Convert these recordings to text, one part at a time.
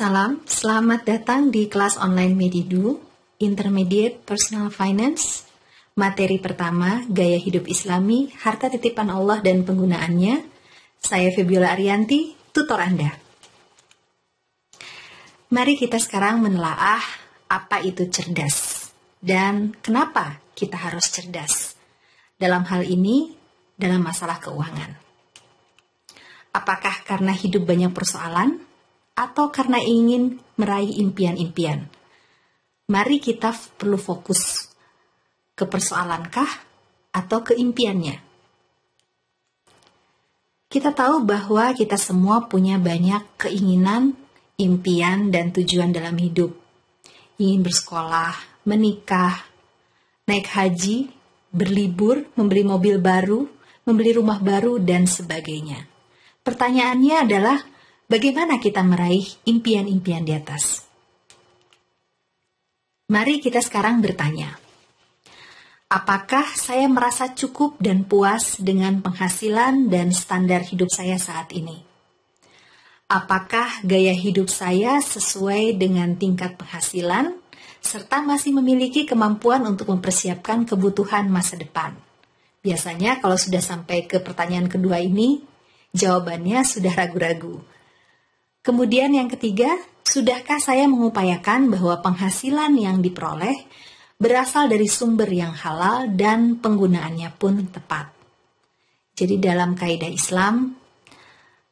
Salam, selamat datang di kelas online Medidu, Intermediate Personal Finance. Materi pertama, Gaya Hidup Islami, Harta Titipan Allah dan Penggunaannya. Saya Febiola Arianti, tutor Anda. Mari kita sekarang menelaah apa itu cerdas dan kenapa kita harus cerdas. Dalam hal ini, dalam masalah keuangan. Apakah karena hidup banyak persoalan? Atau karena ingin meraih impian-impian? Mari kita perlu fokus ke persoalankah atau ke impiannya. Kita tahu bahwa kita semua punya banyak keinginan, impian, dan tujuan dalam hidup. Ingin bersekolah, menikah, naik haji, berlibur, membeli mobil baru, membeli rumah baru, dan sebagainya. Pertanyaannya adalah, bagaimana kita meraih impian-impian di atas? Mari kita sekarang bertanya, apakah saya merasa cukup dan puas dengan penghasilan dan standar hidup saya saat ini? Apakah gaya hidup saya sesuai dengan tingkat penghasilan, serta masih memiliki kemampuan untuk mempersiapkan kebutuhan masa depan? Biasanya kalau sudah sampai ke pertanyaan kedua ini, jawabannya sudah ragu-ragu. Kemudian yang ketiga, sudahkah saya mengupayakan bahwa penghasilan yang diperoleh berasal dari sumber yang halal dan penggunaannya pun tepat? Jadi dalam kaidah Islam,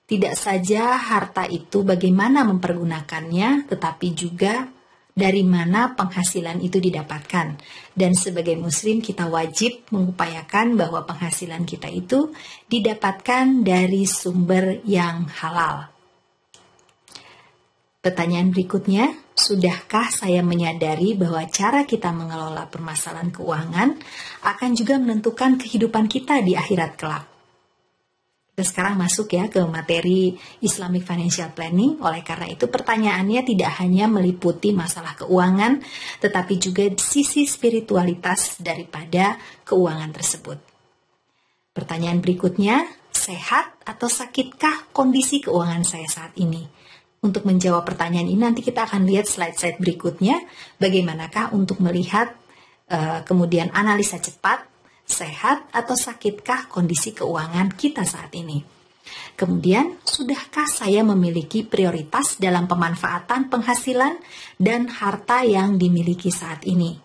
tidak saja harta itu bagaimana mempergunakannya, tetapi juga dari mana penghasilan itu didapatkan. Dan sebagai muslim kita wajib mengupayakan bahwa penghasilan kita itu didapatkan dari sumber yang halal. Pertanyaan berikutnya, sudahkah saya menyadari bahwa cara kita mengelola permasalahan keuangan akan juga menentukan kehidupan kita di akhirat kelak? Kita sekarang masuk ya ke materi Islamic Financial Planning. Oleh karena itu pertanyaannya tidak hanya meliputi masalah keuangan, tetapi juga sisi spiritualitas daripada keuangan tersebut. Pertanyaan berikutnya, sehat atau sakitkah kondisi keuangan saya saat ini? Untuk menjawab pertanyaan ini nanti kita akan lihat slide-slide berikutnya, bagaimanakah untuk melihat kemudian analisa cepat, sehat atau sakitkah kondisi keuangan kita saat ini. Kemudian, sudahkah saya memiliki prioritas dalam pemanfaatan penghasilan dan harta yang dimiliki saat ini?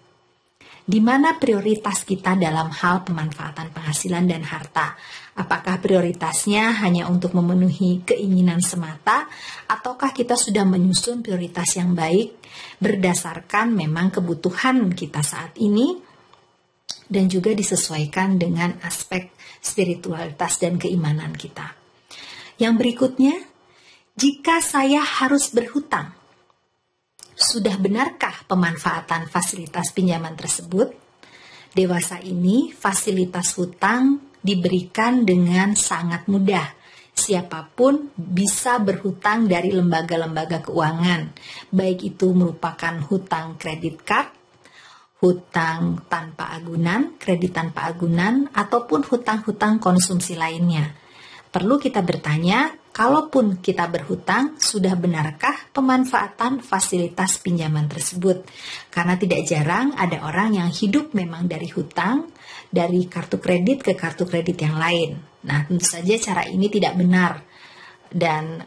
Di mana prioritas kita dalam hal pemanfaatan penghasilan dan harta? Apakah prioritasnya hanya untuk memenuhi keinginan semata, ataukah kita sudah menyusun prioritas yang baik berdasarkan memang kebutuhan kita saat ini dan juga disesuaikan dengan aspek spiritualitas dan keimanan kita? Yang berikutnya, jika saya harus berhutang, sudah benarkah pemanfaatan fasilitas pinjaman tersebut? Dewasa ini, fasilitas hutang diberikan dengan sangat mudah. Siapapun bisa berhutang dari lembaga-lembaga keuangan, baik itu merupakan hutang kredit card, hutang tanpa agunan, kredit tanpa agunan, ataupun hutang-hutang konsumsi lainnya. Perlu kita bertanya, kalaupun kita berhutang, sudah benarkah pemanfaatan fasilitas pinjaman tersebut? Karena tidak jarang ada orang yang hidup memang dari hutang, dari kartu kredit ke kartu kredit yang lain. Nah, tentu saja cara ini tidak benar. Dan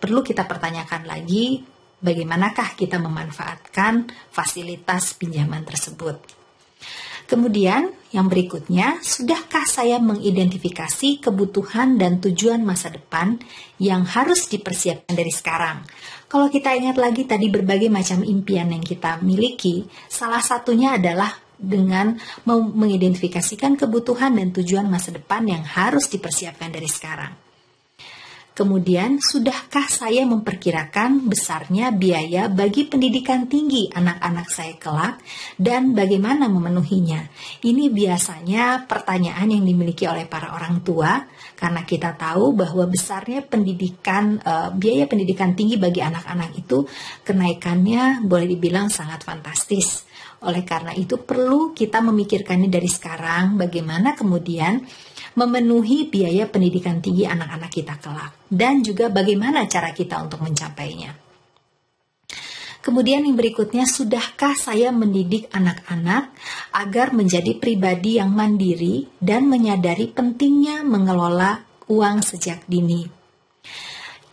perlu kita pertanyakan lagi, bagaimanakah kita memanfaatkan fasilitas pinjaman tersebut? Kemudian, yang berikutnya, sudahkah saya mengidentifikasi kebutuhan dan tujuan masa depan yang harus dipersiapkan dari sekarang? Kalau kita ingat lagi tadi berbagai macam impian yang kita miliki, salah satunya adalah dengan mengidentifikasikan kebutuhan dan tujuan masa depan yang harus dipersiapkan dari sekarang. Kemudian, sudahkah saya memperkirakan besarnya biaya bagi pendidikan tinggi anak-anak saya kelak dan bagaimana memenuhinya? Ini biasanya pertanyaan yang dimiliki oleh para orang tua karena kita tahu bahwa besarnya biaya pendidikan tinggi bagi anak-anak itu kenaikannya boleh dibilang sangat fantastis. Oleh karena itu perlu kita memikirkannya dari sekarang bagaimana kemudian memenuhi biaya pendidikan tinggi anak-anak kita kelak, dan juga bagaimana cara kita untuk mencapainya. Kemudian yang berikutnya, sudahkah saya mendidik anak-anak agar menjadi pribadi yang mandiri dan menyadari pentingnya mengelola uang sejak dini?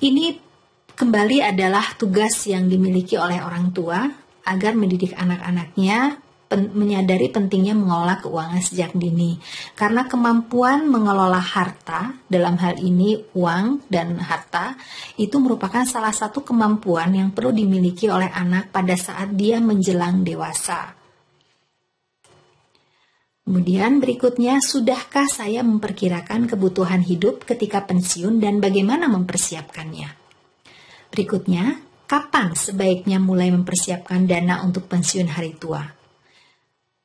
Ini kembali adalah tugas yang dimiliki oleh orang tua agar mendidik anak-anaknya menyadari pentingnya mengelola keuangan sejak dini. Karena kemampuan mengelola harta, dalam hal ini uang dan harta, itu merupakan salah satu kemampuan yang perlu dimiliki oleh anak pada saat dia menjelang dewasa. Kemudian berikutnya, sudahkah saya memperkirakan kebutuhan hidup ketika pensiun dan bagaimana mempersiapkannya? Berikutnya, kapan sebaiknya mulai mempersiapkan dana untuk pensiun hari tua?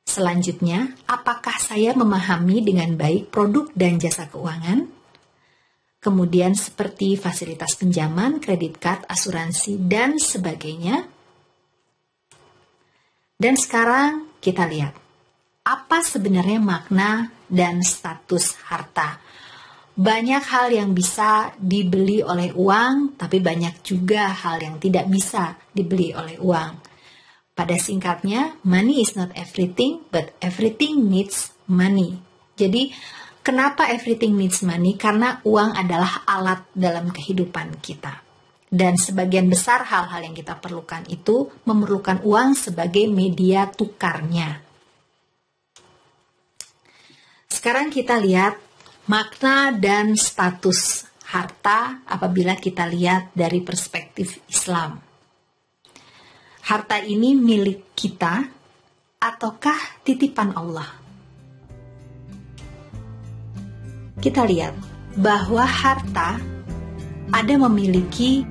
Selanjutnya, apakah saya memahami dengan baik produk dan jasa keuangan? Kemudian seperti fasilitas pinjaman, kredit card, asuransi, dan sebagainya. Dan sekarang kita lihat, apa sebenarnya makna dan status harta? Banyak hal yang bisa dibeli oleh uang, tapi banyak juga hal yang tidak bisa dibeli oleh uang. Pada singkatnya, money is not everything, but everything needs money. Jadi, kenapa everything needs money? Karena uang adalah alat dalam kehidupan kita. Dan sebagian besar hal-hal yang kita perlukan itu memerlukan uang sebagai media tukarnya. Sekarang kita lihat makna dan status harta apabila kita lihat dari perspektif Islam. Harta ini milik kita ataukah titipan Allah? Kita lihat bahwa harta ada memiliki